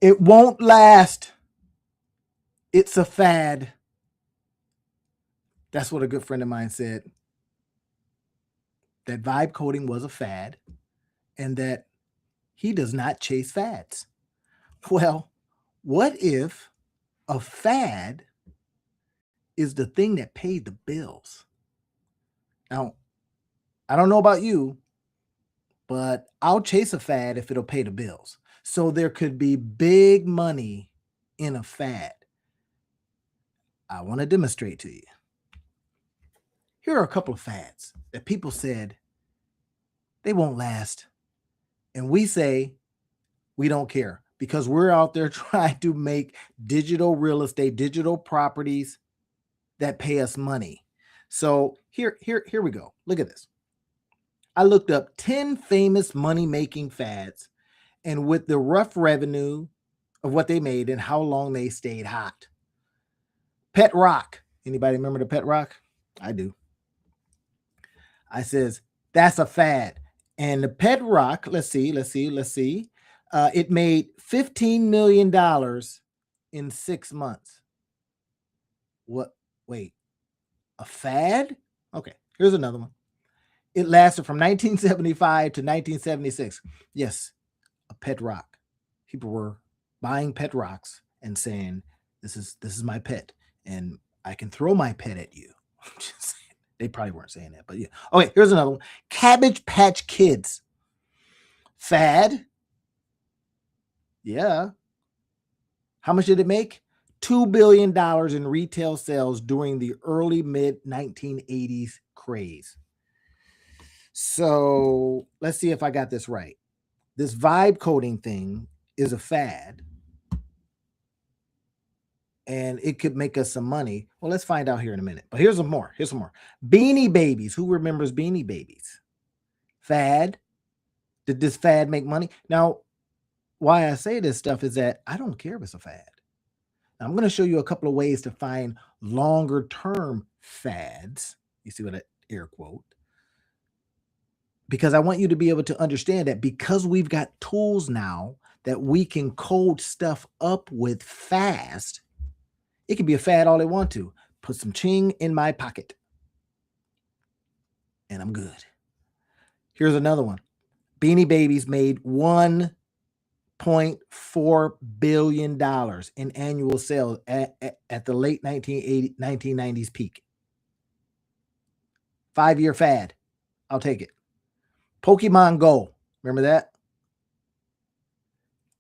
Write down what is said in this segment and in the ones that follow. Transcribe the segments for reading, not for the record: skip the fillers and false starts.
It won't last. It's a fad. That's what a good friend of mine said. That vibe coding was a fad and that he does not chase fads. Well, what if a fad is the thing that paid the bills? Now, I don't know about you, but I'll chase a fad if it'll pay the bills. So there could be big money in a fad. I want to demonstrate to you. Here are a couple of fads that people said they won't last. And we say we don't care because we're out there trying to make digital real estate, digital properties that pay us money. So here we go. Look at this. I looked up 10 famous money-making fads and with the rough revenue of what they made and how long they stayed hot. Pet rock. Anybody remember the pet rock? I do. I says, that's a fad. And the pet rock, let's see. It made $15 million in 6 months. What? Wait, a fad? Okay, here's another one. It lasted from 1975 to 1976. Yes, a pet rock. People were buying pet rocks and saying, this is my pet, and I can throw my pet at you. They probably weren't saying that, but yeah. Okay, here's another one. Cabbage Patch Kids. Fad. Yeah. How much did it make? $2 billion in retail sales during the early mid 1980s craze. So let's see if I got this right. This vibe coding thing is a fad and it could make us some money. Well, let's find out here in a minute. But here's some more. Beanie Babies. Who remembers Beanie Babies? Fad. Did this fad make money? Now, why I say this stuff is that I don't care if it's a fad. Now, I'm going to show you a couple of ways to find longer term fads. You see what I air quote? Because I want you to be able to understand that because we've got tools now that we can code stuff up with fast, it can be a fad all they want to. Put some ching in my pocket and I'm good. Here's another one. Beanie Babies made $1.4 billion in annual sales at the late 1990s peak. 5-year fad. I'll take it. Pokemon Go. Remember that?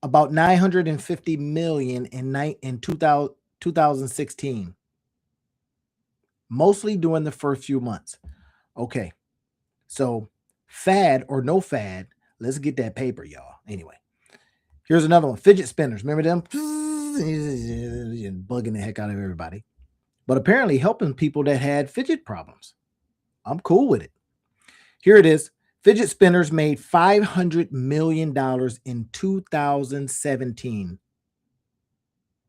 About 950 million in 2016. Mostly during the first few months. Okay. So fad or no fad, let's get that paper, y'all. Anyway, here's another one. Fidget spinners. Remember them? Bugging the heck out of everybody. But apparently helping people that had fidget problems. I'm cool with it. Here it is. Fidget spinners made $500 million in 2017.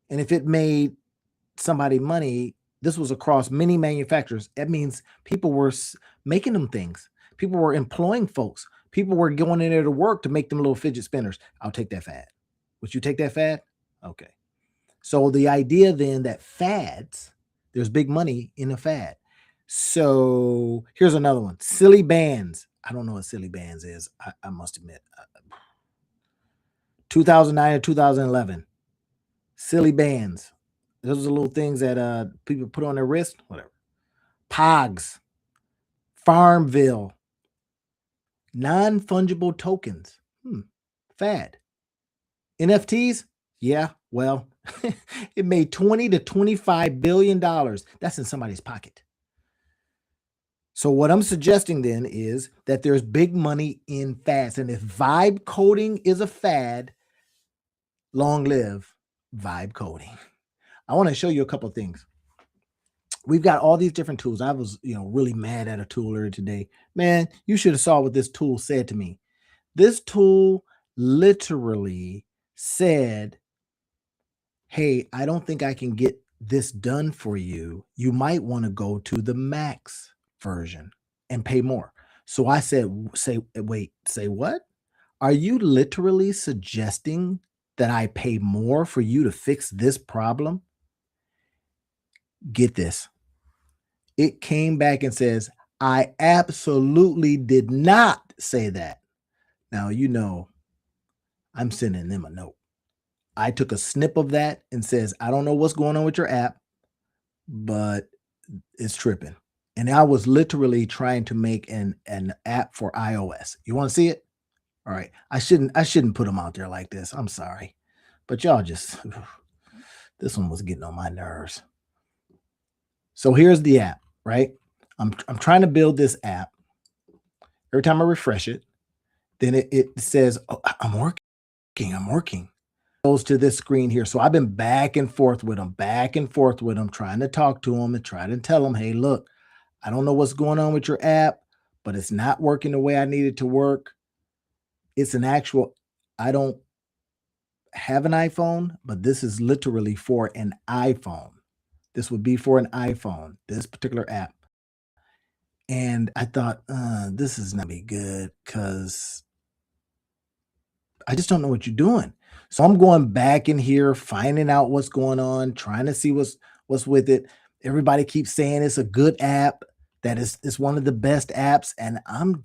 And if it made somebody money, this was across many manufacturers. That means people were making them things. People were employing folks. People were going in there to work to make them little fidget spinners. I'll take that fad. Would you take that fad? Okay. So the idea then that fads, there's big money in a fad. So here's another one. Silly bands. I don't know what silly bands is. I must admit. 2009 or 2011. Silly bands. Those are little things that people put on their wrist. Whatever. Pogs. Farmville. Non-fungible tokens. Fad. NFTs? Yeah, well, it made $20 to $25 billion. That's in somebody's pocket. So what I'm suggesting then is that there's big money in fads. And if vibe coding is a fad, long live vibe coding. I want to show you a couple of things. We've got all these different tools. I was, really mad at a tool earlier today. Man, you should have saw what this tool said to me. This tool literally said, hey, I don't think I can get this done for you. You might want to go to the max version and pay more. So I said, say what? Are you literally suggesting that I pay more for you to fix this problem? Get this. It came back and says, I absolutely did not say that. Now, I'm sending them a note. I took a snip of that and says, I don't know what's going on with your app, but it's tripping. And I was literally trying to make an app for iOS. You want to see it? All right. I shouldn't put them out there like this. I'm sorry. But y'all just this one was getting on my nerves. So here's the app, right? I'm trying to build this app. Every time I refresh it, then it says, oh, I'm working. Goes to this screen here. So I've been back and forth with them, trying to talk to them and try to tell them, hey, look, I don't know what's going on with your app, but it's not working the way I need it to work. It's an actual, I don't have an iPhone, but this is literally for an iPhone. This would be for an iPhone, this particular app. And I thought, this is not be good because I just don't know what you're doing. So I'm going back in here, finding out what's going on, trying to see what's with it. Everybody keeps saying it's a good app, that it's one of the best apps, and I'm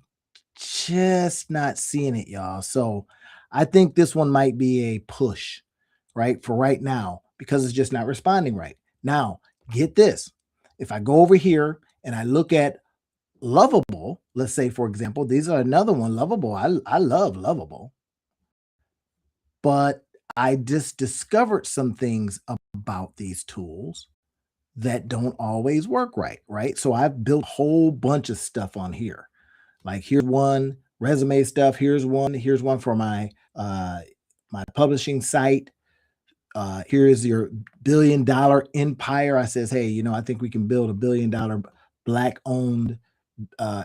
just not seeing it, y'all. So I think this one might be a push, right? For right now, because it's just not responding right. Now, get this. If I go over here and I look at Lovable, let's say, for example, these are another one, Lovable. I love Lovable, but I just discovered some things about these tools that don't always work right, right? So I've built a whole bunch of stuff on here. Like here's one resume stuff, here's one for my publishing site. Here is your $1 billion empire. I says, hey, I think we can build a $1 billion black owned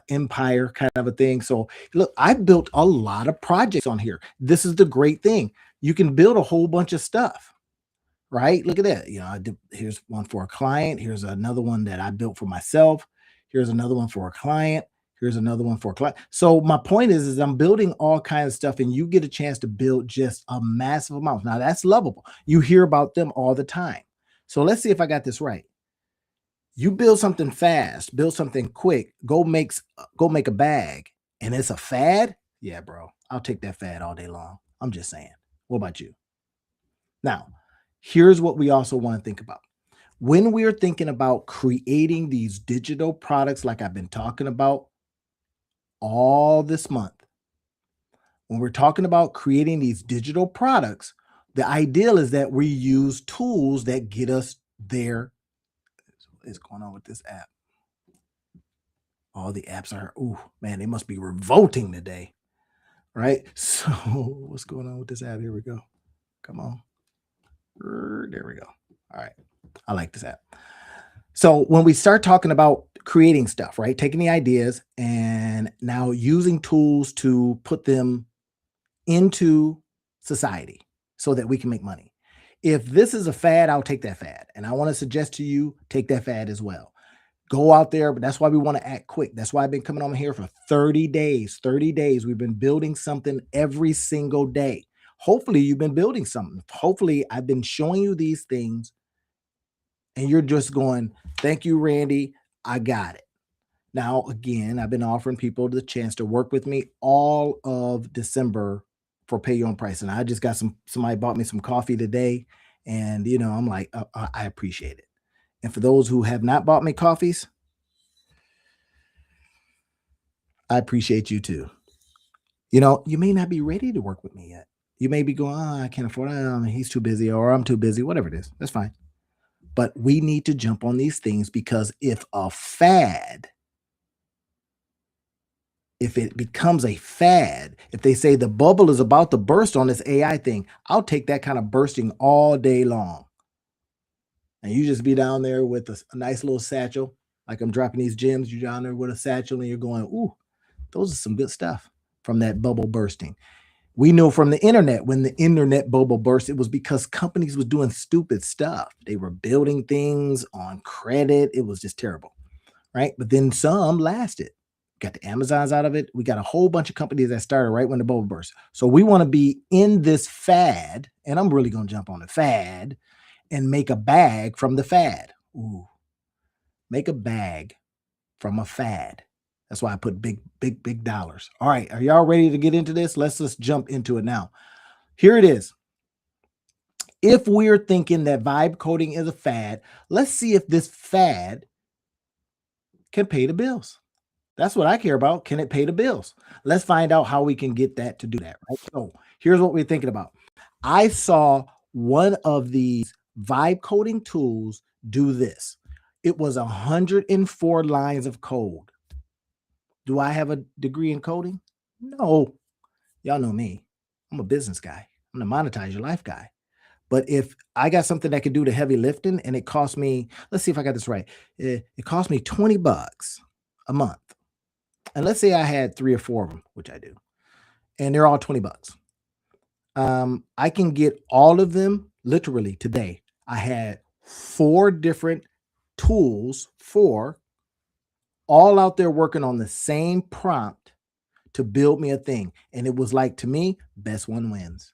empire kind of a thing. So look, I built a lot of projects on here. This is the great thing. You can build a whole bunch of stuff, right? Look at that. Here's one for a client. Here's another one that I built for myself. Here's another one for a client. Here's another one for a client. So my point is I'm building all kinds of stuff, and you get a chance to build just a massive amount. Now that's Lovable. You hear about them all the time. So let's see if I got this right. You build something fast, build something quick, go make a bag, and it's a fad. Yeah, bro, I'll take that fad all day long. I'm just saying. What about you? Now, here's what we also want to think about. When we're thinking about creating these digital products, like I've been talking about all this month, when we're talking about creating these digital products, the ideal is that we use tools that get us there. What is going on with this app? All the apps are, oh man, they must be revolting today, right? So what's going on with this app? Here we go. Come on. There we go. All right. I like this app. So when we start talking about creating stuff, right? Taking the ideas and now using tools to put them into society so that we can make money. If this is a fad, I'll take that fad. And I want to suggest to you, take that fad as well. Go out there, but that's why we want to act quick. That's why I've been coming on here for 30 days. 30 days. We've been building something every single day. Hopefully you've been building something. Hopefully I've been showing you these things and you're just going, thank you, Randy. I got it. Now, again, I've been offering people the chance to work with me all of December for pay your own price. And I just got somebody bought me some coffee today. And, I'm like, I appreciate it. And for those who have not bought me coffees, I appreciate you too. You may not be ready to work with me yet. You may be going, I can't afford it. He's too busy or I'm too busy, whatever it is. That's fine. But we need to jump on these things because if it becomes a fad, if they say the bubble is about to burst on this AI thing, I'll take that kind of bursting all day long. And you just be down there with a nice little satchel, like I'm dropping these gems. You're down there with a satchel and you're going, ooh, those are some good stuff from that bubble bursting. We know from the internet, when the internet bubble burst, it was because companies was doing stupid stuff. They were building things on credit. It was just terrible, right? But then some lasted. got the Amazons out of it. We got a whole bunch of companies that started right when the bubble burst. So we want to be in this fad, and I'm really going to jump on the fad and make a bag from the fad. Ooh, make a bag from a fad. That's why I put big, big, big dollars. All right, are y'all ready to get into this? Let's just jump into it now. Here it is. If we're thinking that vibe coding is a fad, let's see if this fad can pay the bills. That's what I care about. Can it pay the bills? Let's find out how we can get that to do that. Right. So here's what we're thinking about. I saw one of these vibe coding tools do this. It was 104 lines of code. Do I have a degree in coding? No. Y'all know me. I'm a business guy. I'm the monetize your life guy. But if I got something that could do the heavy lifting and it cost me, let's see if I got this right. It cost me $20 a month. And let's say I had 3 or 4 of them, which I do, and they're all $20. I can get all of them literally today. I had 4 different tools, 4, all out there working on the same prompt to build me a thing. And it was like, to me, best one wins.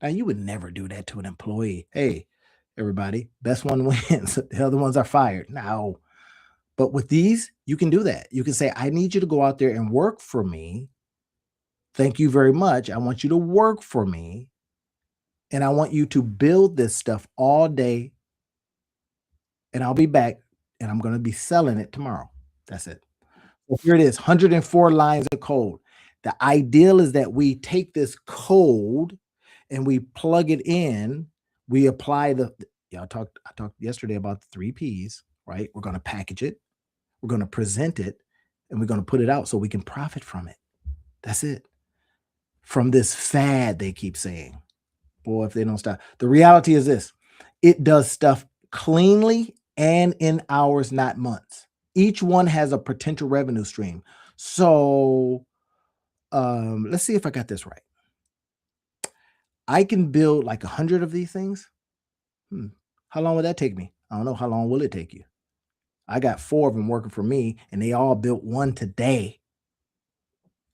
Now, you would never do that to an employee. Hey, everybody, best one wins. The other ones are fired. No. But with these, you can do that. You can say, I need you to go out there and work for me. Thank you very much. I want you to work for me. And I want you to build this stuff all day. And I'll be back and I'm going to be selling it tomorrow. That's it. So here it is, 104 lines of code. The ideal is that we take this code and we plug it in. We apply I talked yesterday about the 3 Ps, right? We're going to package it. We're going to present it, and we're going to put it out so we can profit from it. That's it. From this fad, they keep saying. Boy, if they don't stop. The reality is this. It does stuff cleanly and in hours, not months. Each one has a potential revenue stream. So let's see if I got this right. I can build like 100 of these things. How long would that take me? I don't know. How long will it take you? I got 4 of them working for me, and they all built one today.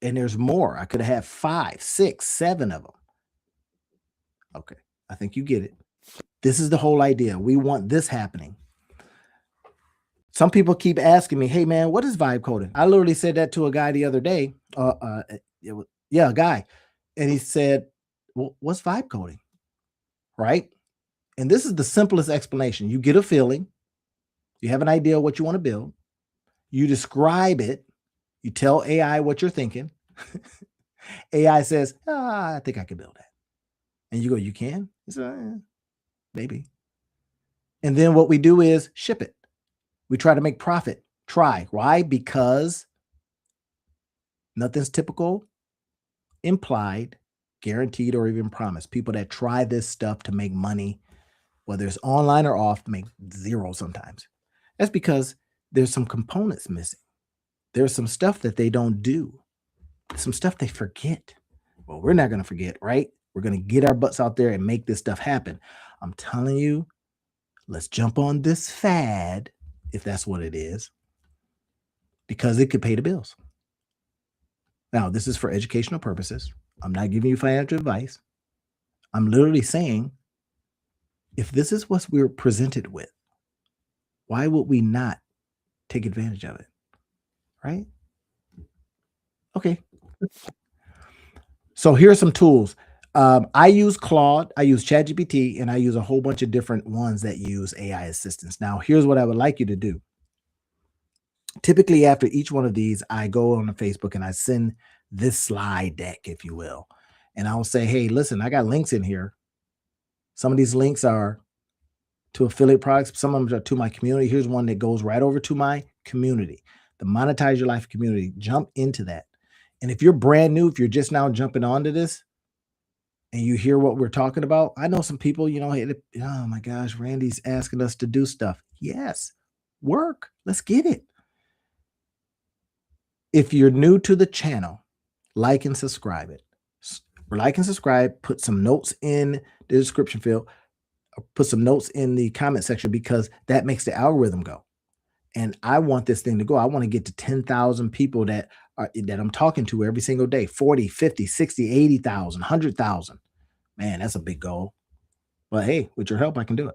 And there's more. I could have had 5, 6, 7 of them. Okay, I think you get it. This is the whole idea. We want this happening. Some people keep asking me, hey, man, what is vibe coding? I literally said that to a guy the other day. A guy. And he said, well, what's vibe coding? Right? And this is the simplest explanation. You get a feeling. You have an idea of what you want to build. You describe it. You tell AI what you're thinking. AI says, I think I can build that. And you go, you can? He said, maybe. And then what we do is ship it. We try to make profit. Try. Why? Because nothing's typical, implied, guaranteed, or even promised. People that try this stuff to make money, whether it's online or off, make 0 sometimes. That's because there's some components missing. There's some stuff that they don't do. Some stuff they forget. Well, we're not going to forget, right? We're going to get our butts out there and make this stuff happen. I'm telling you, let's jump on this fad, if that's what it is, because it could pay the bills. Now, this is for educational purposes. I'm not giving you financial advice. I'm literally saying, if this is what we're presented with, why would we not take advantage of it? Right? Okay. So here are some tools. I use Claude, I use ChatGPT, and I use a whole bunch of different ones that use AI assistants. Now, here's what I would like you to do. Typically, after each one of these, I go on Facebook and I send this slide deck, if you will. And I'll say, hey, listen, I got links in here. Some of these links are to affiliate products. Some of them are to my community. Here's one that goes right over to my community, the Monetize Your Life community. Jump into that. And if you're brand new, if you're just now jumping onto this and you hear what we're talking about, I know some people, hey, oh my gosh, Randy's asking us to do stuff. Yes, work. Let's get it. If you're new to the channel, like and subscribe it. Like and subscribe, put some notes in the description field, put some notes in the comment section, because that makes the algorithm go. and I want this thing to go. I want to get to 10,000 people that I'm talking to every single day, 40, 50, 60, 80,000, 100,000. Man, that's a big goal. But hey, with your help, I can do it.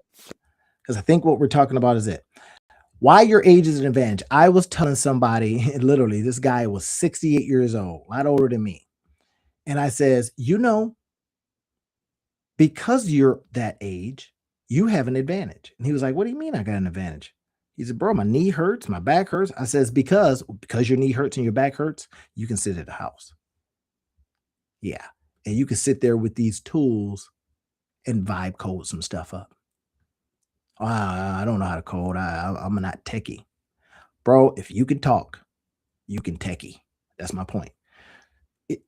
Because I think what we're talking about is it. Why your age is an advantage. I was telling somebody, literally, this guy was 68 years old, a lot older than me. And I says, because you're that age, you have an advantage. And he was like, what do you mean I got an advantage? He said, bro, my knee hurts, my back hurts. I says, because your knee hurts and your back hurts, you can sit at the house. Yeah. And you can sit there with these tools and vibe code some stuff up. I don't know how to code. I'm not techie. Bro, if you can talk, you can techie. That's my point.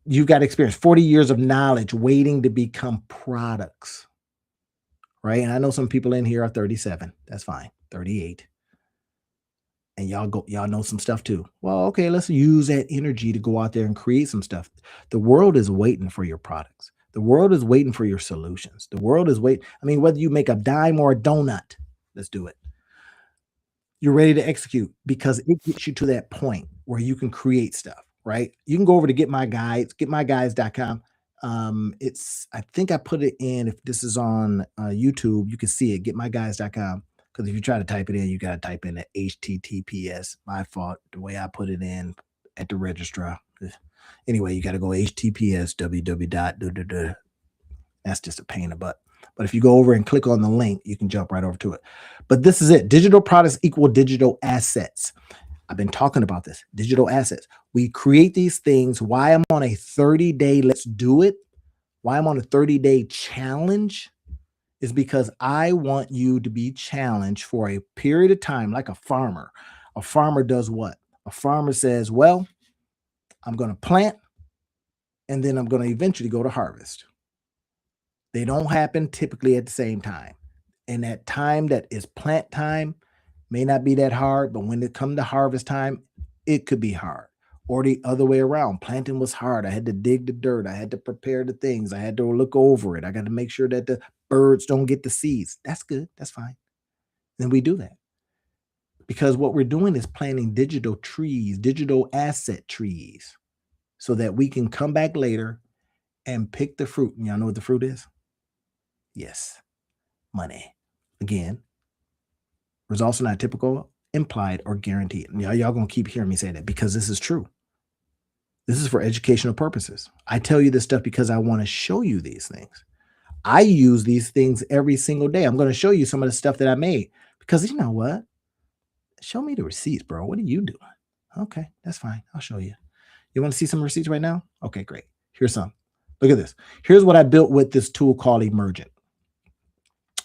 You've got experience, 40 years of knowledge waiting to become products, right? And I know some people in here are 37. That's fine. 38. And y'all know some stuff too. Well, okay, let's use that energy to go out there and create some stuff. The world is waiting for your products. The world is waiting for your solutions. The world is waiting. I mean, whether you make a dime or a donut, let's do it. You're ready to execute because it gets you to that point where you can create stuff, right? You can go over to Get My Guides, getmyguides.com. It's I think I put it in. If this is on YouTube, you can see it, getmyguides.com. Because if you try to type it in, you got to type in the HTTPS. My fault, the way I put it in at the registrar. Anyway, you got to go HTTPS www. That's just a pain in the butt. But if you go over and click on the link, you can jump right over to it. But this is it. Digital products equal digital assets. I've been talking about this. Digital assets. We create these things. Why I'm on a 30-day, let's do it. Why I'm on a 30-day challenge is because I want you to be challenged for a period of time, like a farmer. A farmer does what? A farmer says, well, I'm going to plant and then I'm going to eventually go to harvest. They don't happen typically at the same time. And that time that is plant time may not be that hard, but when it comes to harvest time, it could be hard. Or the other way around. Planting was hard. I had to dig the dirt. I had to prepare the things. I had to look over it. I got to make sure that the birds don't get the seeds. That's good. That's fine. And we do that. Because what we're doing is planting digital trees, digital asset trees, so that we can come back later and pick the fruit. And y'all know what the fruit is? Yes, money. Again, results are not typical, implied, or guaranteed. And y'all gonna keep hearing me say that because this is true. This is for educational purposes. I tell you this stuff because I want to show you these things. I use these things every single day. I'm going to show you some of the stuff that I made because you know what? Show me the receipts, bro. What are you doing? Okay, that's fine. I'll show you. You want to see some receipts right now? Okay, great. Here's some. Look at this. Here's what I built with this tool called Emergent.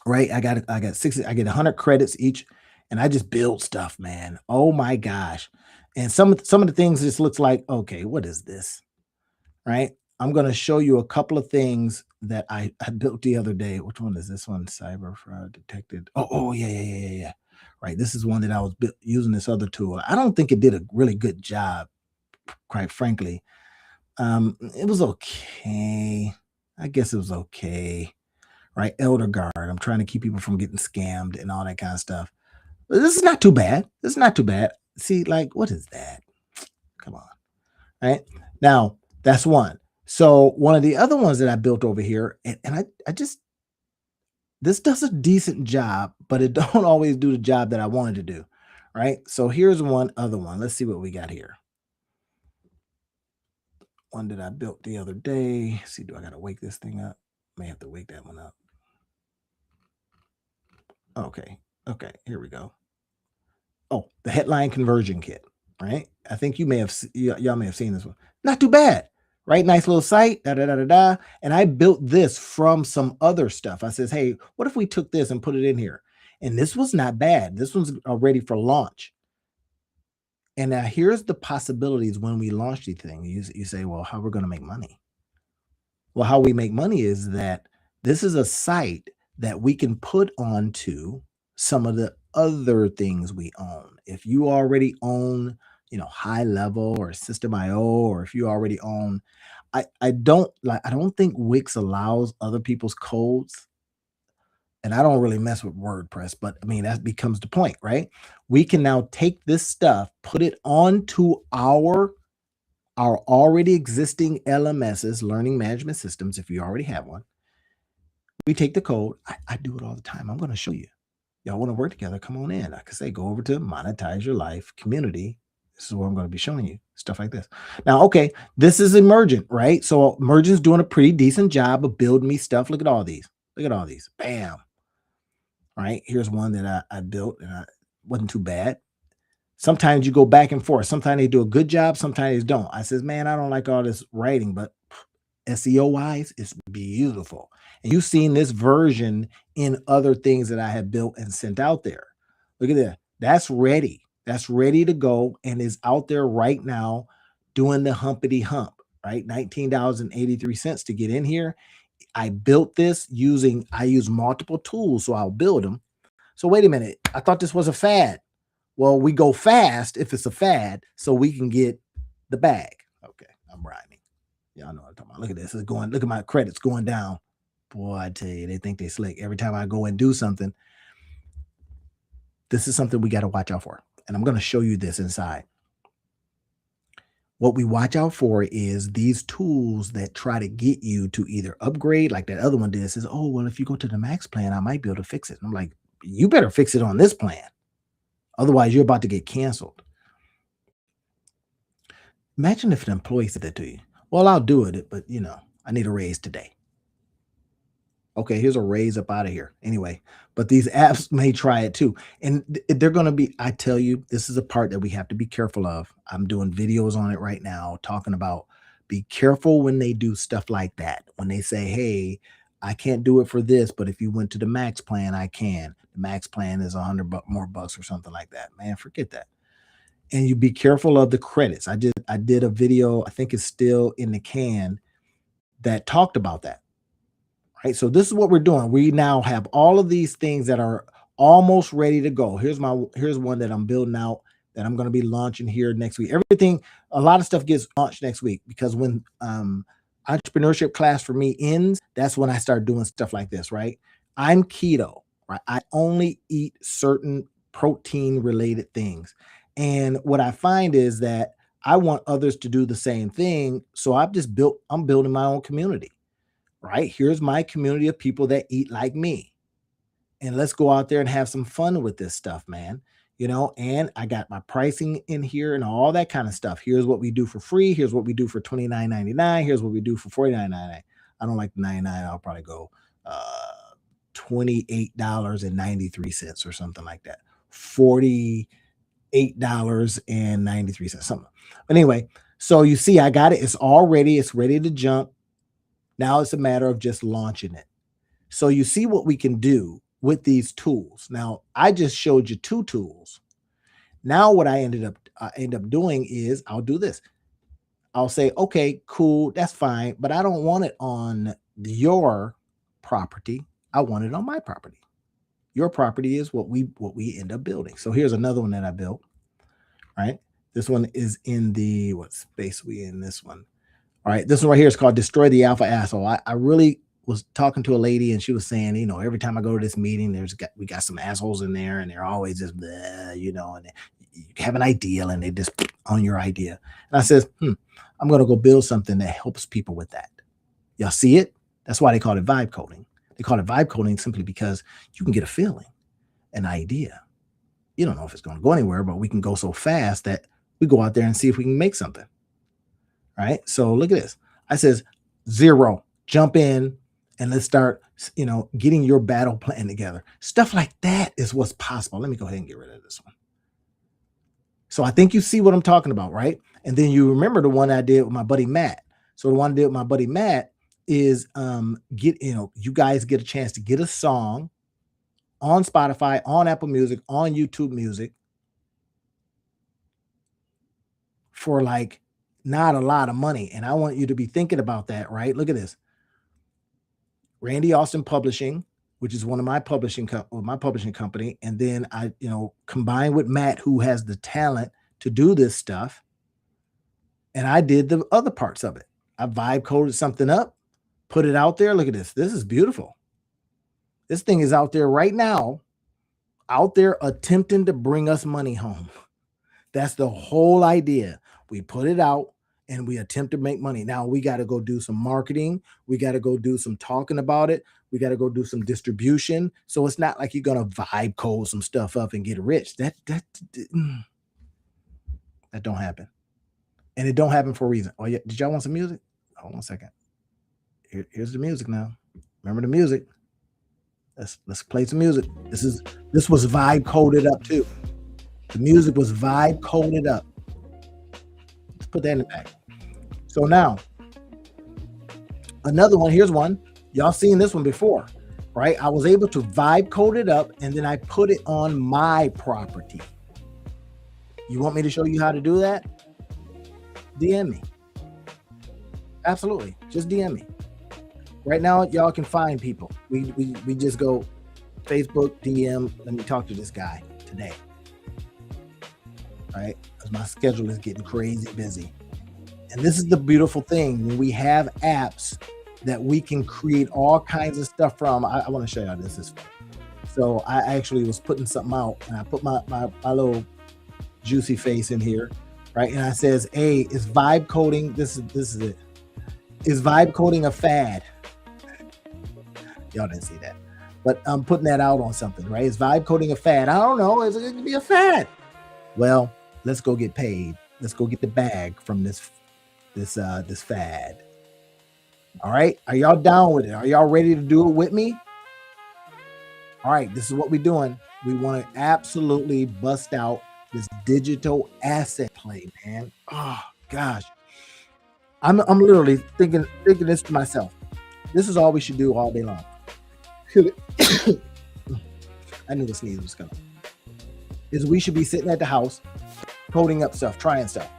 Right? I got 60, I get 100 credits each, and I just build stuff, man. Oh my gosh. And some of the things just looks like, okay, what is this? Right? I'm going to show you a couple of things that I built the other day. Which one is this one? Cyber fraud detected. Oh, yeah. Right. This is one that I was using this other tool. I don't think it did a really good job, quite frankly. It was okay. I guess it was okay. Right. Elder Guard. I'm trying to keep people from getting scammed and all that kind of stuff. But this is not too bad. This is not too bad. See, like, what is that? Come on. Right. Now, that's one. So one of the other ones that I built over here, and I just, this does a decent job, but it don't always do the job that I wanted to do. Right. So here's one other one. Let's see what we got here. One that I built the other day. Let's see, do I got to wake this thing up? May have to wake that one up. Okay. Okay. Here we go. Oh, the headline conversion kit. Right. I think you may have, y'all may have seen this one. Not too bad. Right? Nice little site, da da da da da. And I built this from some other stuff. I says, hey, what if we took this and put it in here? And this was not bad. This one's ready for launch. And now here's the possibilities when we launch these things. You say, well, how are we going to make money? Well, how we make money is that this is a site that we can put onto some of the other things we own. If you already own, high level or system IO, or if you already own, I don't think Wix allows other people's codes. And I don't really mess with WordPress, but I mean, that becomes the point, right? We can now take this stuff, put it onto our already existing LMSs, learning management systems, if you already have one. We take the code. I do it all the time. I'm going to show you. Y'all want to work together? Come on in. Like I say, go over to Monetize Your Life community. This is what I'm going to be showing you, stuff like this. Now, okay, this is Emergent, right? So Emergent's doing a pretty decent job of building me stuff. Look at all these. Look at all these. Bam. All right. Here's one that I built and I wasn't too bad. Sometimes you go back and forth. Sometimes they do a good job. Sometimes they don't. I says, man, I don't like all this writing, but SEO wise, it's beautiful. And you've seen this version in other things that I have built and sent out there. Look at that. That's ready. That's ready to go and is out there right now doing the humpity hump, right? $19.83 to get in here. I built this I use multiple tools, so I'll build them. So wait a minute. I thought this was a fad. Well, we go fast if it's a fad so we can get the bag. Okay, I'm rhyming. Y'all know what I'm talking about. Look at this. It's going, look at my credits going down. Boy, I tell you, they think they slick. Every time I go and do something, this is something we got to watch out for. And I'm going to show you this inside. What we watch out for is these tools that try to get you to either upgrade, like that other one did, says, oh, well, if you go to the max plan, I might be able to fix it. And I'm like, you better fix it on this plan. Otherwise, you're about to get canceled. Imagine if an employee said that to you. Well, I'll do it, but I need a raise today. Okay, here's a raise up out of here. Anyway, but these apps may try it too. And they're going to be, I tell you, this is a part that we have to be careful of. I'm doing videos on it right now talking about be careful when they do stuff like that. When they say, hey, I can't do it for this, but if you went to the max plan, I can. The max plan is $100 more bucks or something like that. Man, forget that. And you be careful of the credits. I did a video, I think it's still in the can, that talked about that. Right. So this is what we're doing. We now have all of these things that are almost ready to go. Here's one that I'm building out that I'm going to be launching here next week. Everything, a lot of stuff gets launched next week because when entrepreneurship class for me ends, that's when I start doing stuff like this, right? I'm keto, right? I only eat certain protein related things. And what I find is that I want others to do the same thing. So I'm building my own community. Right? Here's my community of people that eat like me. And let's go out there and have some fun with this stuff, man. And I got my pricing in here and all that kind of stuff. Here's what we do for free. Here's what we do for $29.99. Here's what we do for $49.99. I don't like the 99. I'll probably go $28.93 or something like that. $48.93, something. But anyway, so you see, I got it. It's all ready. It's ready to jump. Now it's a matter of just launching it. So you see what we can do with these tools. Now, I just showed you two tools. Now what I end up doing is I'll do this. I'll say, okay, cool, that's fine, but I don't want it on your property. I want it on my property. Your property is what we end up building. So here's another one that I built, right? This one is in the, what space we in this one? All right, this one right here is called Destroy the Alpha Asshole. I really was talking to a lady and she was saying, every time I go to this meeting, we got some assholes in there and they're always just, bleh, and you have an idea and they just on your idea. And I says, I'm going to go build something that helps people with that. Y'all see it? That's why they call it vibe coding. They call it vibe coding simply because you can get a feeling, an idea. You don't know if it's going to go anywhere, but we can go so fast that we go out there and see if we can make something. Right. So look at this. I says 0, jump in and let's start, getting your battle plan together. Stuff like that is what's possible. Let me go ahead and get rid of this one. So I think you see what I'm talking about, right? And then you remember the one I did with my buddy Matt. So the one I did with my buddy Matt is you guys get a chance to get a song on Spotify, on Apple Music, on YouTube Music for like not a lot of money. And I want you to be thinking about that, right? Look at this. Randy Austin Publishing, which is one of my publishing company. And then I, combined with Matt, who has the talent to do this stuff. And I did the other parts of it. I vibe coded something up, put it out there. Look at this. This is beautiful. This thing is out there right now, out there attempting to bring us money home. That's the whole idea. We put it out and we attempt to make money. Now we got to go do some marketing. We got to go do some talking about it. We got to go do some distribution. So it's not like you're gonna vibe code some stuff up and get rich. That don't happen, and it don't happen for a reason. Oh yeah, did y'all want some music? Hold on a second. Here's the music now. Remember the music. Let's play some music. This was vibe coded up too. The music was vibe coded up. Let's put that in the back. So now, another one. Here's one. Y'all seen this one before, right? I was able to vibe code it up and then I put it on my property. You want me to show you how to do that? DM me. Absolutely. Just DM me. Right now, y'all can find people. We just go Facebook, DM, let me talk to this guy today. Right? Because my schedule is getting crazy busy. And this is the beautiful thing. When we have apps that we can create all kinds of stuff from. I want to show you how this is. So I actually was putting something out and I put my little juicy face in here, right? And I says, hey, is vibe coding, this is it. Is vibe coding a fad? Y'all didn't see that. But I'm putting that out on something, right? Is vibe coding a fad? I don't know. Is it going to be a fad? Well, let's go get paid. Let's go get the bag from this fad. All right. Are y'all down with it? Are y'all ready to do it with me? All right. This is what we're doing. We want to absolutely bust out this digital asset play, man. Oh gosh. I'm literally thinking this to myself. This is all we should do all day long. I knew the sneeze was coming. Is we should be sitting at the house, coding up stuff, trying stuff.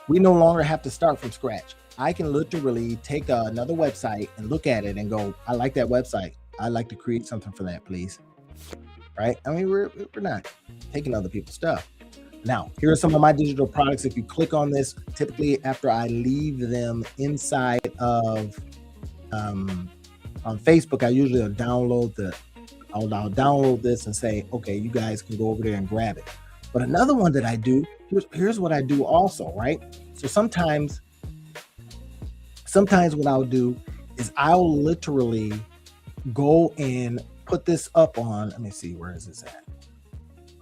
We no longer have to start from scratch. I can literally take another website and look at it and go, I like that website. I'd like to create something for that, please. Right? I mean, we're not taking other people's stuff. Now, here are some of my digital products. If you click on this, typically after I leave them inside of on Facebook, I usually will download I'll download this and say, okay, you guys can go over there and grab it. But another one that I do, here's what I do also, right? So sometimes what I'll do is I'll literally go and put this up on, let me see, where is this at?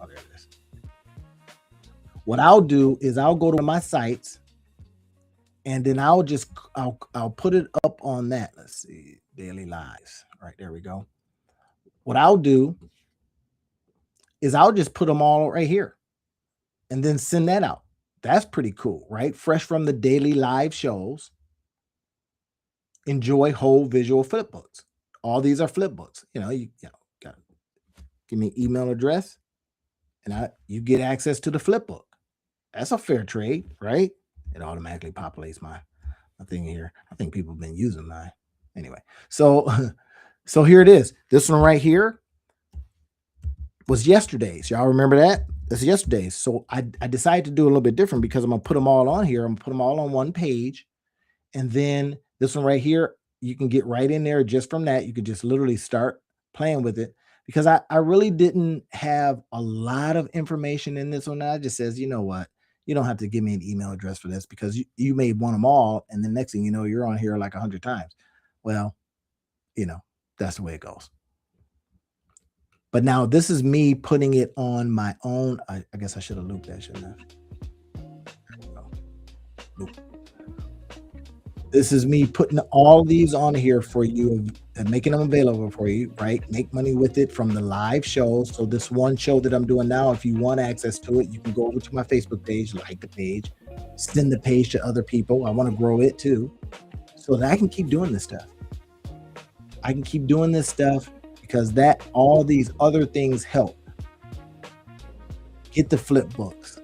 Oh, there it is. What I'll do is I'll go to my sites and then I'll put it up on that. Let's see, daily lives. All right, there we go. What I'll do is I'll just put them all right here and then send that out. That's pretty cool, right? Fresh from the daily live shows. Enjoy whole visual flip books. All these are flip books. You gotta give me an email address and you get access to the flip book. That's a fair trade, right? It automatically populates my thing here. I think people have been using mine. Anyway, so here it is. This one right here was yesterday's. Y'all remember that? That's yesterday's. So I decided to do a little bit different because I'm going to put them all on here. I'm going to put them all on one page. And then this one right here, you can get right in there just from that. You could just literally start playing with it because I really didn't have a lot of information in this one. I just says, you know what? You don't have to give me an email address for this because you may want them all. And the next thing you know, you're on here like 100 times. Well, that's the way it goes. But now this is me putting it on my own. I guess I should have looped that, shouldn't I? Loop. This is me putting all these on here for you and making them available for you, right? Make money with it from the live shows. So this one show that I'm doing now, if you want access to it, you can go over to my Facebook page, like the page, send the page to other people. I want to grow it too, so that I can keep doing this stuff. I can keep doing this stuff because all these other things help. Get the flip books.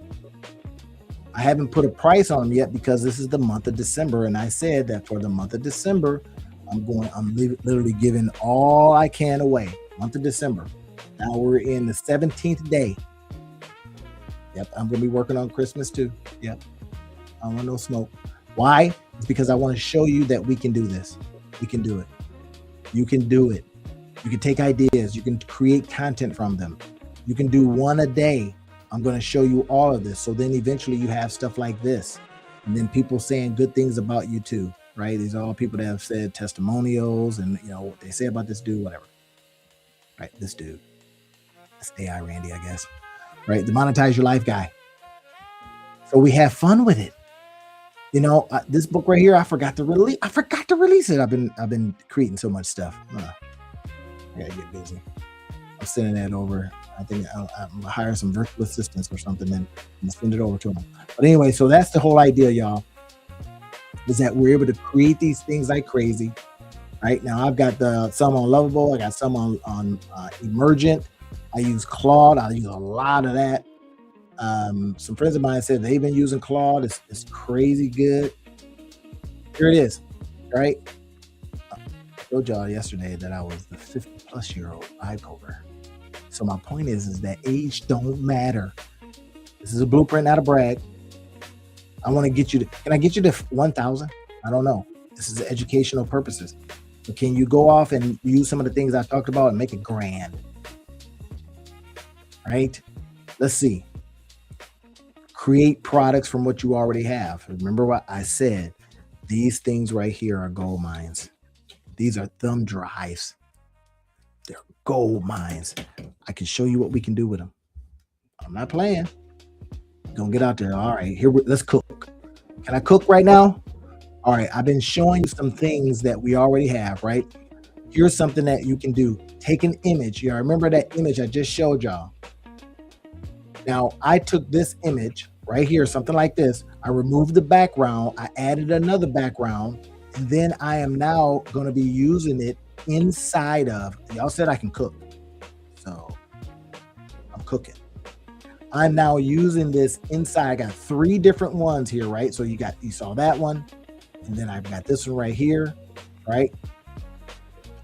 I haven't put a price on them yet because this is the month of December. And I said that for the month of December, I'm literally giving all I can away. Month of December. Now we're in the 17th day. Yep. I'm going to be working on Christmas too. Yep. I don't want no smoke. Why? It's because I want to show you that we can do this. We can do it. You can do it. You can take ideas, you can create content from them. You can do one a day. I'm going to show you all of this. So then eventually you have stuff like this. And then people saying good things about you too, right? These are all people that have said testimonials and what they say about this dude, whatever. Right? This dude. This AI Randy, I guess. Right? The monetize your life guy. So we have fun with it. This book right here, I forgot to release it. I've been creating so much stuff. I gotta get busy. I'm sending that over. I think I'll hire some virtual assistants or something and send it over to them. But anyway, so that's the whole idea, y'all, is that we're able to create these things like crazy. Right now, I've got some on Lovable. I got some on Emergent. I use Claude. I use a lot of that. Some friends of mine said they've been using Claude. It's crazy good. Here it is, right? I told y'all yesterday that I was the 50-plus-year-old vibe coder. So my point is that age don't matter. This is a blueprint, not a brag. I want to get you to, can I get you to 1,000? I don't know. This is educational purposes. But can you go off and use some of the things I talked about and make it grand? Right? Let's see. Create products from what you already have. Remember what I said. These things right here are gold mines. These are thumb drives. They're gold mines. I can show you what we can do with them. I'm not playing. Gonna get out there. All right, let's cook. Can I cook right now? All right, I've been showing you some things that we already have, right? Here's something that you can do. Take an image. Yeah, remember that image I just showed y'all. Now, I took this image right here, something like this. I removed the background. I added another background. And then I am now going to be using it inside of, y'all said I can cook. So I'm cooking. I'm now using this inside. I got 3 different ones here, right? So you saw that one. And then I've got this one right here, right?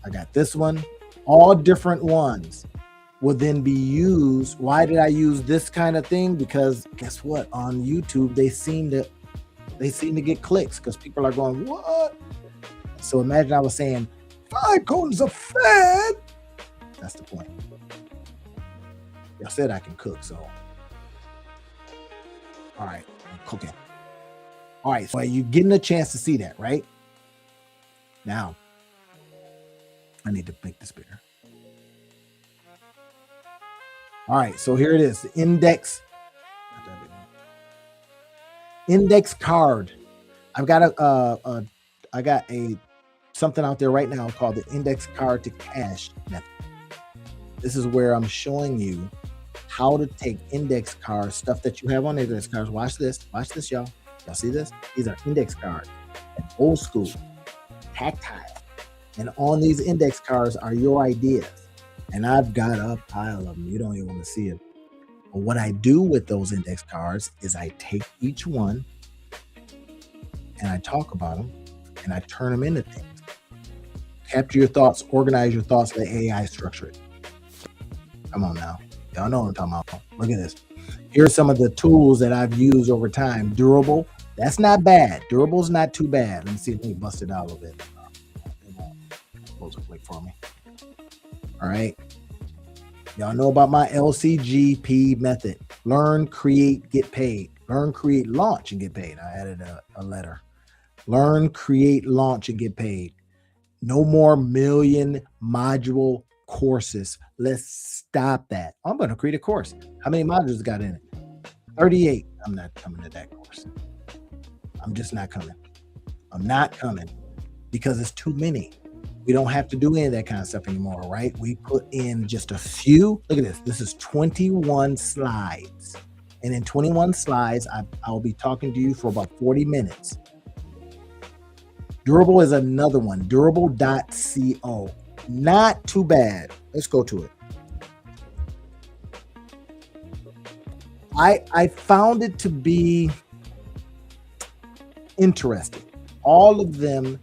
I got this one. All different ones will then be used. Why did I use this kind of thing? Because guess what? On YouTube, they seem to get clicks because people are going, what? So imagine I was saying, vibe coding's a fad. That's the point. I said I can cook, so. All right, I'm cooking. All right, so you're getting a chance to see that, right? Now, I need to make this bigger. All right, so here it is, the index card. I've got something out there right now called the index card to cash method. This is where I'm showing you how to take index cards, stuff that you have on index cards. Watch this, y'all. Y'all see this? These are index cards, old school, tactile. And on these index cards are your ideas. And I've got a pile of them. You don't even want to see it. But what I do with those index cards is I take each one and I talk about them and I turn them into things. Capture your thoughts, organize your thoughts, let AI structure it. Come on now. Y'all know what I'm talking about. Look at this. Here's some of the tools that I've used over time. Durable. That's not bad. Durable's not too bad. Let me see if we can bust it out a little bit. Close a click for me. All right. Y'all know about my LCGP method. Learn, create, get paid. Learn, create, launch, and get paid. I added a letter. Learn, create, launch, and get paid. No more million module courses. Let's stop that. I'm going to create a course. How many modules got in it? 38. I'm not coming to that course. I'm just not coming. I'm not coming because it's too many. We don't have to do any of that kind of stuff anymore, right? We put in just a few. Look at this. This is 21 slides. And in 21 slides, I'll be talking to you for about 40 minutes. Durable is another one. Durable.co. Not too bad. Let's go to it. I found it to be interesting. All of them.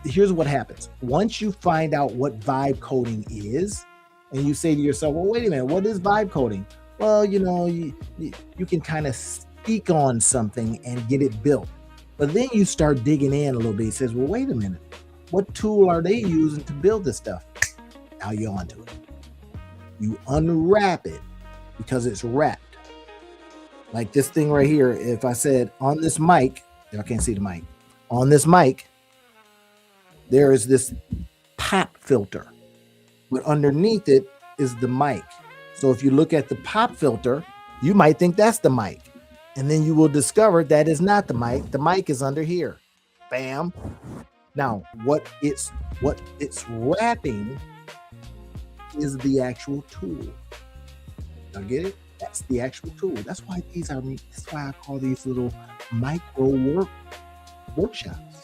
Here's what happens. Once you find out what vibe coding is, and you say to yourself, well, wait a minute, what is vibe coding? Well, you can kind of speak on something and get it built. But then you start digging in a little bit. It says, well, wait a minute, what tool are they using to build this stuff? Now you're onto it. You unwrap it because it's wrapped. Like this thing right here, if I said on this mic, I can't see the mic. On this mic, there is this pop filter, but underneath it is the mic. So if you look at the pop filter, you might think that's the mic. And then you will discover that is not the mic. The mic is under here. Bam. Now, what it's wrapping is the actual tool. Now get it? That's the actual tool. That's why I call these little micro workshops.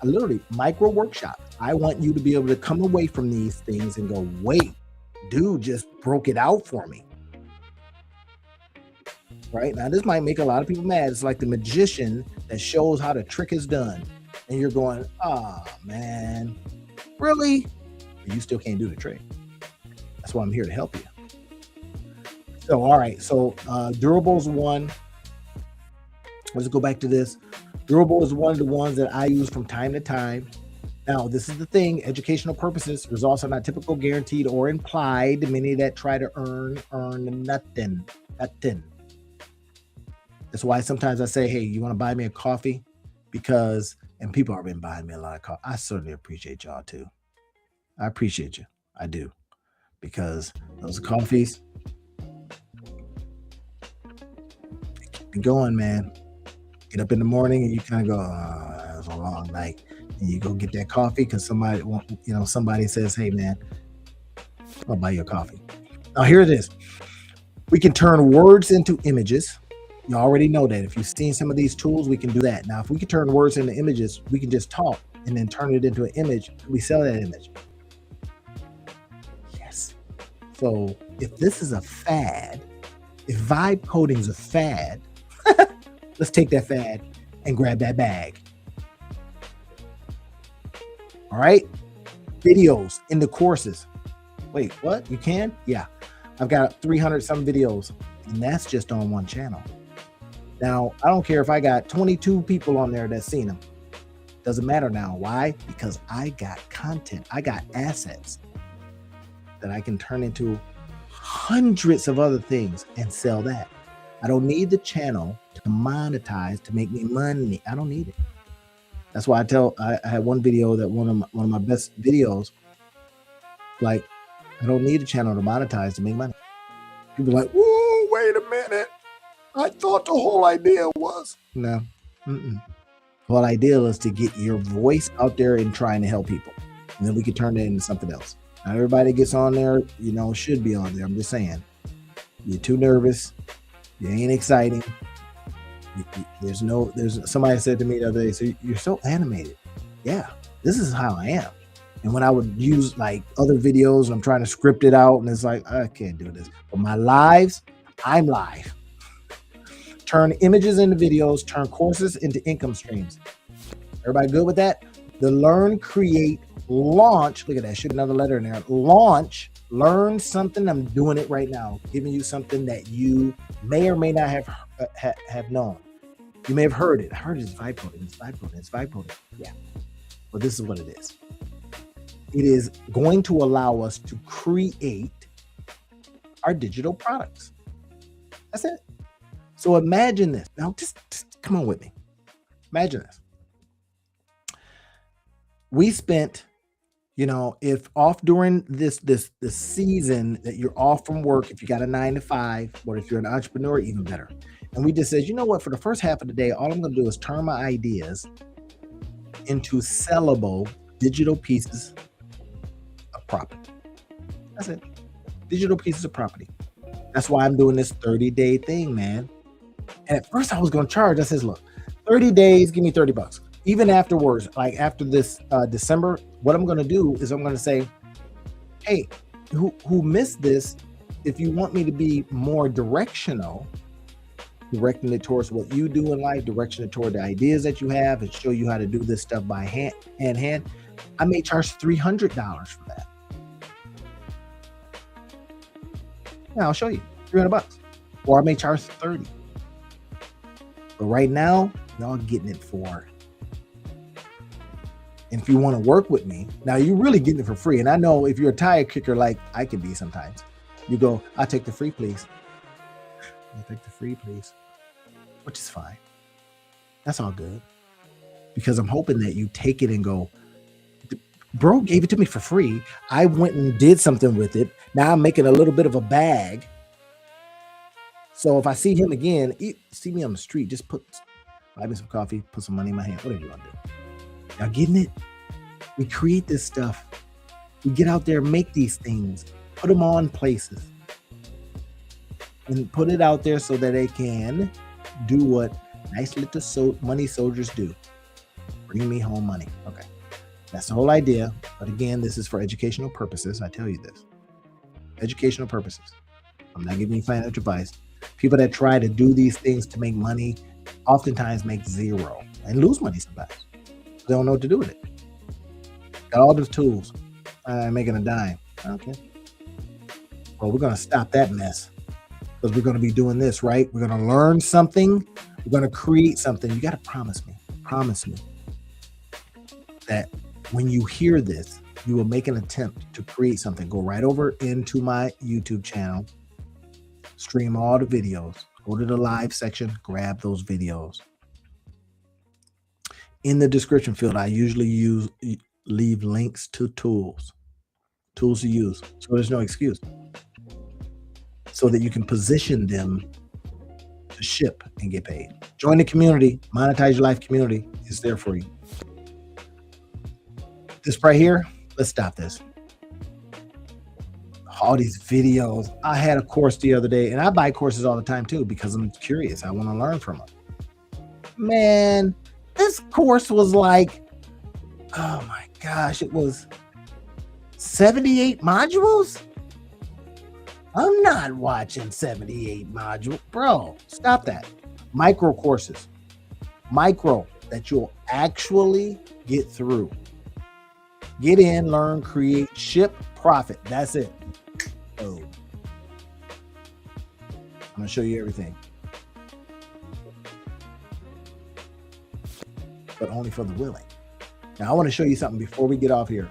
Literally micro workshops. I want you to be able to come away from these things and go, wait, dude just broke it out for me. Right now, this might make a lot of people mad. It's like the magician that shows how the trick is done. And you're going, oh man, really? But you still can't do the trick. That's why I'm here to help you. So, all right. So durable is one. Let's go back to this. Durable is one of the ones that I use from time to time. Now, this is the thing, educational purposes. Results are not typical, guaranteed, or implied. Many that try to earn nothing. That's why sometimes I say, hey, you want to buy me a coffee? And people have been buying me a lot of coffee. I certainly appreciate y'all too. I appreciate you. I do. Because those coffees, they keep me going, man. Get up in the morning and you kind of go, oh, that was a long night. And you go get that coffee because somebody says, hey man, I'll buy you a coffee. Now here it is. We can turn words into images. You already know that. If you've seen some of these tools, we can do that. Now, if we can turn words into images, we can just talk and then turn it into an image. We sell that image. Yes. So if this is a fad, if vibe coding is a fad, let's take that fad and grab that bag. All right. Videos in the courses. Wait, what? You can? Yeah. I've got 300 some videos, and that's just on one channel. Now, I don't care if I got 22 people on there that's seen them. Doesn't matter now. Why? Because I got content. I got assets that I can turn into hundreds of other things and sell that. I don't need the channel to monetize to make me money. I don't need it. That's why I had one video that one of my best videos, like, I don't need a channel to monetize to make money. People are like, whoa, wait a minute. I thought the whole idea was. No. The whole idea is to get your voice out there and trying to help people. And then we can turn it into something else. Not everybody gets on there, should be on there. I'm just saying. You're too nervous. You ain't exciting. There's somebody said to me the other day, so you're so animated. Yeah, this is how I am. And when I would use like other videos, I'm trying to script it out and it's like, I can't do this. But my lives, I'm live. Turn images into videos, turn courses into income streams. Everybody good with that? The learn, create, launch. Look at that. Should another letter in there. Launch. Learn something. I'm doing it right now. Giving you something that you may or may not have known. You may have heard it. I heard it's vibe coding. It's vibe coding. It's vibe coding. Yeah. But this is what it is. It is going to allow us to create our digital products. That's it. So imagine this. Now, just come on with me. Imagine this. We spent, if off during this season that you're off from work, if you got a 9 to 5, or if you're an entrepreneur, even better. And we just said, you know what? For the first half of the day, all I'm going to do is turn my ideas into sellable digital pieces of property. That's it. Digital pieces of property. That's why I'm doing this 30-day thing, man. And at first I was going to charge. I says, look, 30 days, give me $30. Even afterwards, like after this December, what I'm going to do is I'm going to say, hey, who missed this? If you want me to be more directional, directing it towards what you do in life, direction it toward the ideas that you have, and show you how to do this stuff by hand, I may charge $300 for that. Yeah, I'll show you $300, or I may charge 30. But right now, y'all getting it for And if you want to work with me, now you're really getting it for free. And I know if you're a tire kicker like I can be sometimes, you go, I'll take the free, please. I'll take the free, please. Which is fine. That's all good. Because I'm hoping that you take it and go, bro gave it to me for free. I went and did something with it. Now I'm making a little bit of a bag. So if I see him again, see me on the street, just buy me some coffee, put some money in my hand, whatever you want to do. Y'all getting it? We create this stuff. We get out there, make these things, put them on places, and put it out there so that they can do what nice little money soldiers do. Bring me home money. Okay. That's the whole idea. But again, this is for educational purposes. I tell you this. Educational purposes. I'm not giving you financial advice. People that try to do these things to make money oftentimes make zero and lose money sometimes. They don't know what to do with it. Got all the tools. I'm making a dime. Okay. Well, we're going to stop that mess because we're going to be doing this, right? We're going to learn something. We're going to create something. You got to promise me that when you hear this, you will make an attempt to create something. Go right over into my YouTube channel, stream all the videos, go to the live section, grab those videos. In the description field, I usually leave links to tools to use. So there's no excuse. So that you can position them to ship and get paid. Join the community. Monetize Your Life community is there for you. This right here, let's stop this. All these videos. I had a course the other day, and I buy courses all the time too because I'm curious. I want to learn from them. Man, this course was like, oh my gosh, it was 78 modules. I'm not watching 78 modules. Bro, stop that. Micro courses. Micro that you'll actually get through. Get in, learn, create, ship, profit. That's it. Oh. I'm going to show you everything. But only for the willing. Now, I want to show you something before we get off here.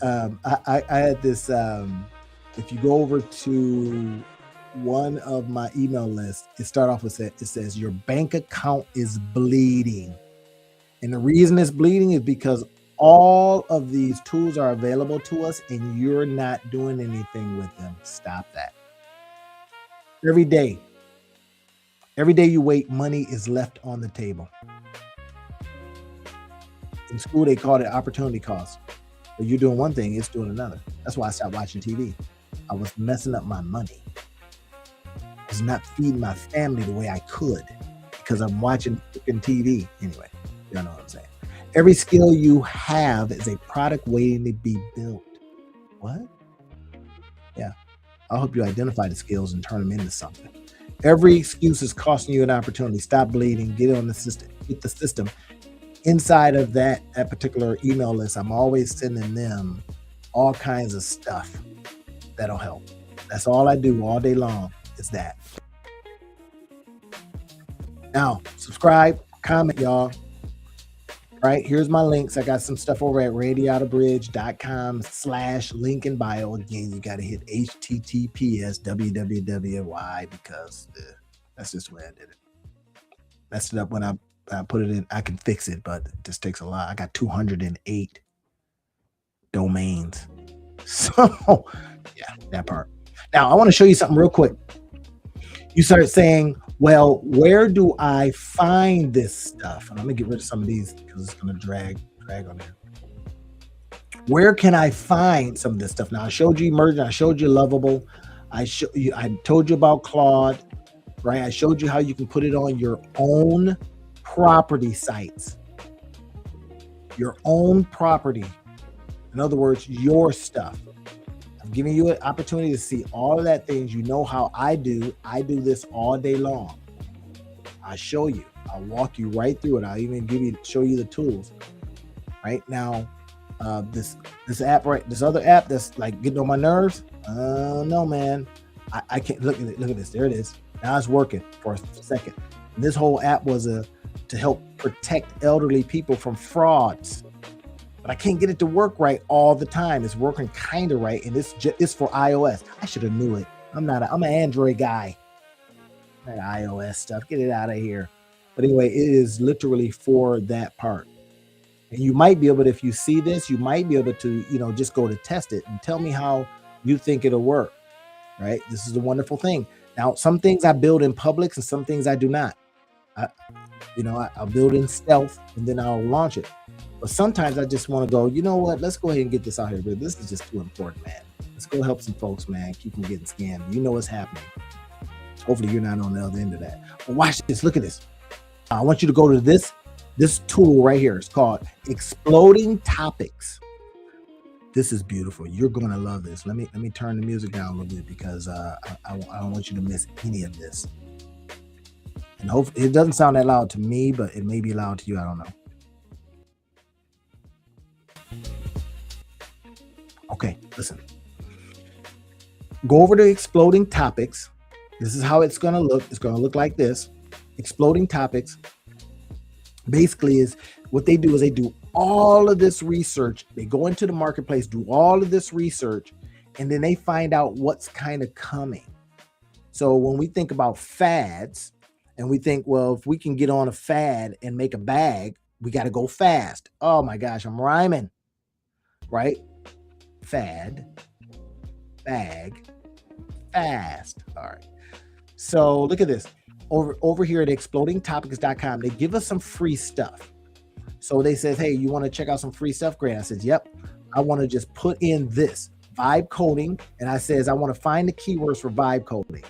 I had this, if you go over to one of my email lists, it starts off with it says, your bank account is bleeding. And the reason it's bleeding is because all of these tools are available to us and you're not doing anything with them. Stop that. Every day you wait, money is left on the table. In school, they called it opportunity cost. But you're doing one thing, it's doing another. That's why I stopped watching TV. I was messing up my money. I was not feeding my family the way I could because I'm watching freaking TV. Anyway, you know what I'm saying. Every skill you have is a product waiting to be built. What? Yeah. I hope you identify the skills and turn them into something. Every excuse is costing you an opportunity. Stop bleeding. Get on the system. Get the system. Inside of that particular email list, I'm always sending them all kinds of stuff that'll help. That's all I do all day long is that. Now, subscribe, comment, y'all. Right, here's my links. I got some stuff over at radiotobridge.com/link in bio. Again, you got to hit https www because that's just the way I did it. Messed it up when I put it in. I can fix it, but it just takes a lot. I got 208 domains. So, yeah, that part. Now, I want to show you something real quick. You start saying, well, where do I find this stuff? And I'm going to get rid of some of these because it's going to drag on there. Where can I find some of this stuff? Now, I showed you Emergent. I showed you Lovable. I told you about Claude, right? I showed you how you can put it on your own property sites. Your own property. In other words, your stuff. I'm giving you an opportunity to see all of that things. You know how I do. I do this all day long. I show you. I'll walk you right through it. I'll even show you the tools. Right now, this app, right? This other app that's like getting on my nerves. No, man. I can't look at it. Look at this. There it is. Now it's working for a second. And this whole app was to help protect elderly people from frauds. but I can't get it to work right all the time. It's working kind of right, and it's for iOS. I should have knew it. I'm an Android guy. That iOS stuff, get it out of here. But anyway, it is literally for that part. And you might be able to, if you see this, you might be able to, just go to test it and tell me how you think it'll work, right? This is a wonderful thing. Now, some things I build in Publix and some things I do not. I'll build in stealth and then I'll launch it. But sometimes I just want to go, you know what? Let's go ahead and get this out here. But this is just too important, man. Let's go help some folks, man. Keep them getting scammed. You know what's happening. Hopefully you're not on the other end of that. But watch this. Look at this. I want you to go to this tool right here. It's called Exploding Topics. This is beautiful. You're going to love this. Let me turn the music down a little bit because I don't want you to miss any of this. And hopefully it doesn't sound that loud to me, but it may be loud to you. I don't know. Okay, listen. Go over to Exploding Topics. This is how it's going to look. It's going to look like this. Exploding Topics. Basically, is what they do is they do all of this research. They go into the marketplace, do all of this research, and then they find out what's kind of coming. So when we think about fads, and we think, well, if we can get on a fad and make a bag, we got to go fast. Oh my gosh, I'm rhyming, right? Fad, bag, fast. All right. So look at this. Over here at explodingtopics.com, they give us some free stuff. So they says, hey, you want to check out some free stuff? Great. I said, yep. I want to just put in this vibe coding. And I says, I want to find the keywords for vibe coding.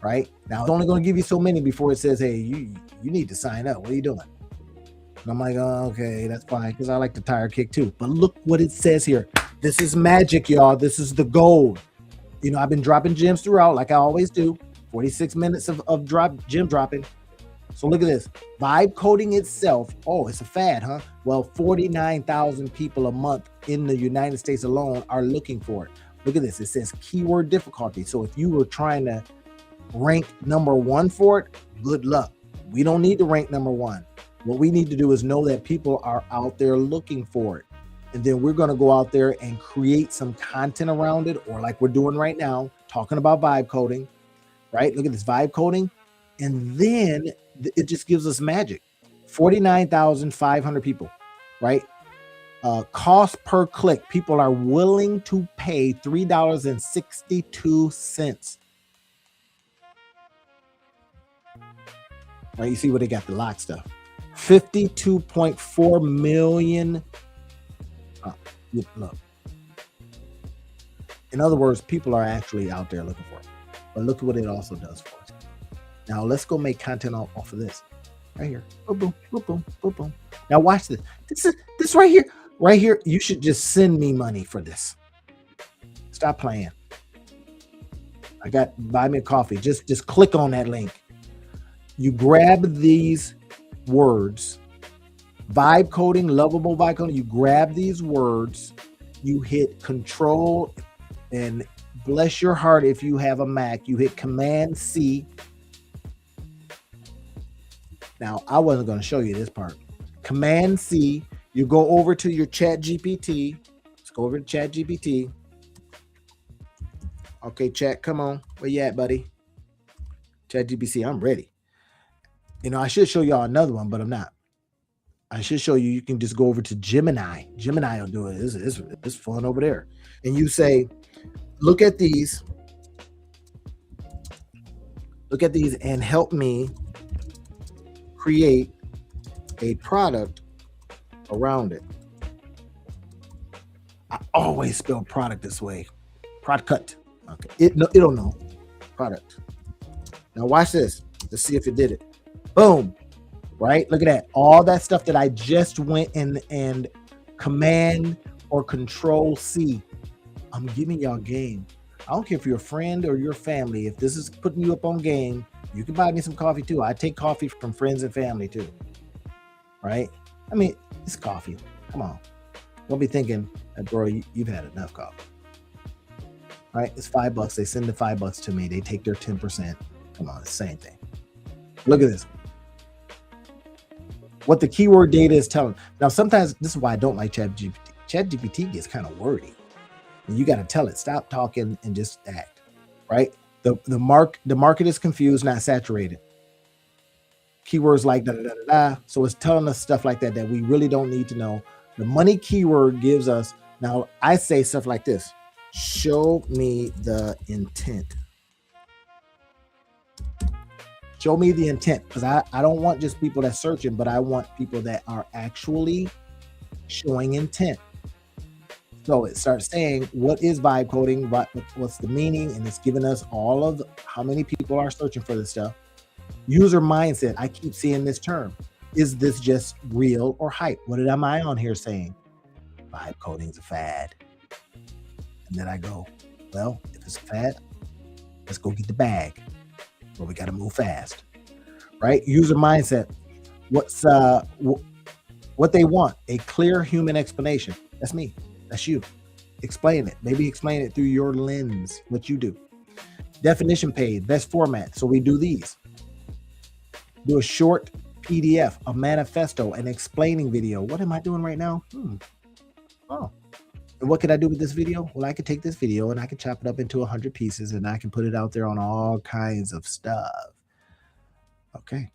Right now, it's only going to give you so many before it says, hey, you need to sign up. What are you doing? And I'm like, oh, okay, that's fine. Because I like the tire kick too. But look what it says here. This is magic, y'all. This is the gold. I've been dropping gems throughout like I always do. 46 minutes of gem dropping. So look at this. Vibe coding itself. Oh, it's a fad, huh? Well, 49,000 people a month in the United States alone are looking for it. Look at this. It says keyword difficulty. So if you were trying to rank number one for it, good luck. We don't need to rank number one. What we need to do is know that people are out there looking for it. And then we're going to go out there and create some content around it, or like we're doing right now, talking about vibe coding, right? Look at this vibe coding. And then it just gives us magic. 49,500 people, right? Cost per click. People are willing to pay $3.62. Right, you see where they got the lock stuff. 52.4 million. Look. In other words, people are actually out there looking for it. But look at what it also does for us. Now let's go make content off of this. Right here. Boom, boom, boom, boom, boom, boom. Now watch this. This right here. Right here. You should just send me money for this. Stop playing. Buy me a coffee. Just click on that link. You grab these words, vibe coding, lovable vibe coding. You grab these words, you hit Control, and bless your heart if you have a Mac, you hit Command C. Now, I wasn't going to show you this part. Command C, you go over to your Chat GPT. Let's go over to Chat GPT. Okay, chat, come on. Where you at, buddy? Chat GPT, I'm ready. I should show y'all another one, but I'm not. I should show you. You can just go over to Gemini. Gemini will do it. It's fun over there. And you say, look at these. Look at these and help me create a product around it. I always spell product this way. Product. Okay. It'll know. Product. Now watch this. Let's see if it did it. Boom. Right? Look at that. All that stuff that I just went and Command or Control C. I'm giving y'all game. I don't care if you're a friend or your family. If this is putting you up on game, you can buy me some coffee too. I take coffee from friends and family too. Right? I mean, it's coffee. Come on. Don't be thinking that, bro, you've had enough coffee. Right? It's $5. They send the $5 to me. They take their 10%. Come on, it's the same thing. Look at this. what the keyword data is telling. Now, sometimes this is why I don't like ChatGPT. ChatGPT gets kind of wordy, and you got to tell it stop talking and just act. Right? The market is confused, not saturated. Keywords like da da da da. So it's telling us stuff like that we really don't need to know. The money keyword gives us. Now I say stuff like this: show me the intent. Show me the intent, because I don't want just people that's searching, but I want people that are actually showing intent. So it starts saying, what is vibe coding? What's the meaning? And it's giving us all of how many people are searching for this stuff. User mindset. I keep seeing this term. Is this just real or hype? What am I on here saying? Vibe coding is a fad. And then I go, well, if it's a fad, let's go get the bag. But we got to move fast, right? User mindset. What's what they want? A clear human explanation. That's me. That's you. Explain it. Maybe explain it through your lens, what you do. Definition page, best format. So we do these. Do a short PDF, a manifesto, an explaining video. What am I doing right now? Oh. And what could I do with this video? Well, I could take this video and I can chop it up into 100 pieces and I can put it out there on all kinds of stuff. Okay.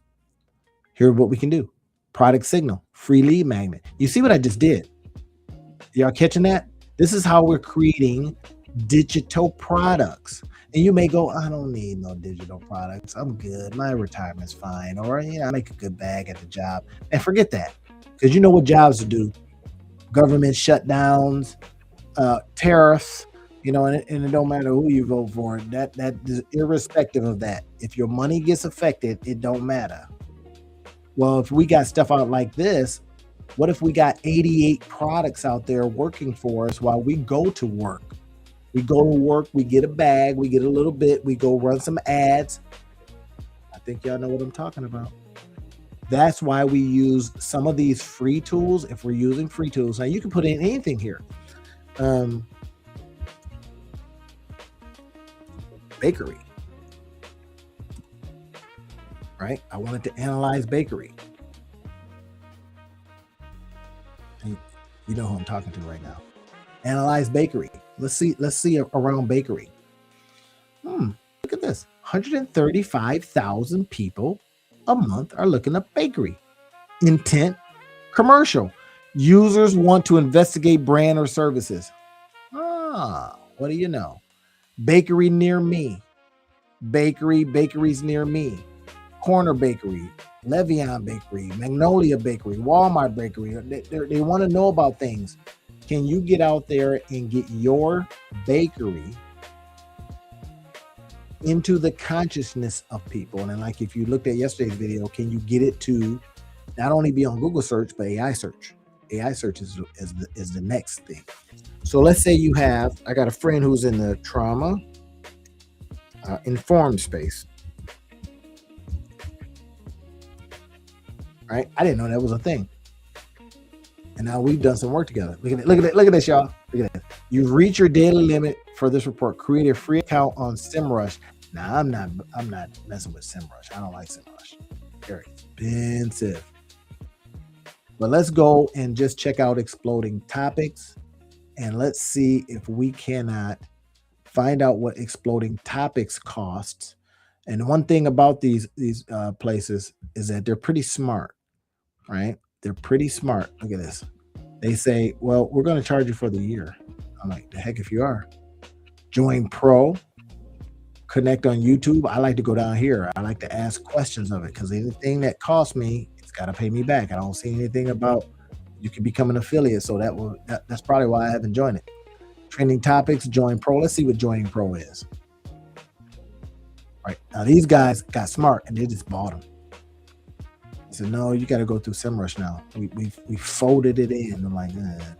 Here's what we can do. Product signal, free lead magnet. You see what I just did? Y'all catching that? This is how we're creating digital products. And you may go, I don't need no digital products. I'm good. My retirement's fine. Or, I make a good bag at the job. And forget that. Because you know what jobs to do. Government shutdowns, tariffs, and it don't matter who you vote for. That is irrespective of that. If your money gets affected, it don't matter. Well, if we got stuff out like this, what if we got 88 products out there working for us while we go to work? We go to work, we get a bag, we get a little bit, we go run some ads. I think y'all know what I'm talking about. That's why we use some of these free tools. If we're using free tools, now you can put in anything here. Bakery, right? I wanted to analyze bakery. And you know who I'm talking to right now. Analyze bakery. Let's see around bakery. Look at this. 135,000 people a month are looking up bakery. Intent, commercial. Users want to investigate brand or services. What do you know? Bakery near me. Bakeries near me. Corner Bakery, Levian Bakery, Magnolia Bakery, Walmart Bakery. They want to know about things. Can you get out there and get your bakery into the consciousness of people? And like if you looked at yesterday's video, can you get it to not only be on Google search, but AI search? AI search is the next thing. So let's say I got a friend who's in the trauma informed space. Right? I didn't know that was a thing. And now we've done some work together. Look at this, y'all. Look at this. You've reached your daily limit for this report. Create a free account on SEMrush. Now I'm not messing with SEMrush. I don't like SEMrush. Very expensive. But let's go and just check out exploding topics. And let's see if we cannot find out what exploding topics costs. And one thing about these places is that they're pretty smart, right? They're pretty smart. Look at this. They say, well, we're going to charge you for the year. I'm like, the heck if you are. Join Pro. Connect on YouTube. I like to go down here. I like to ask questions of it because anything that costs me, it's got to pay me back. I don't see anything about you can become an affiliate. So that's probably why I haven't joined it. Trending topics, Join Pro. Let's see what Joining Pro is. Right. Now these guys got smart and they just bought them. I said, no, you got to go through SEMrush now. We folded it in. I'm like, I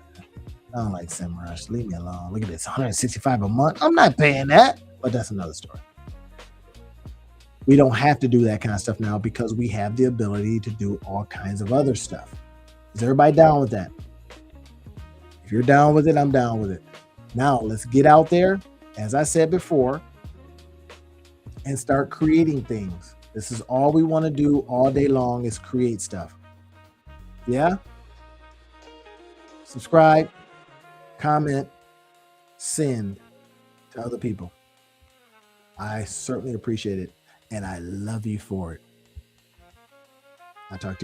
don't like SEMrush. Leave me alone. Look at this, $165 a month. I'm not paying that, but that's another story. We don't have to do that kind of stuff now because we have the ability to do all kinds of other stuff. Is everybody down with that? If you're down with it, I'm down with it. Now let's get out there, as I said before, and start creating things. This is all we want to do all day long is create stuff. Yeah. Subscribe, comment, send to other people. I certainly appreciate it, and I love you for it. I'll talk to you.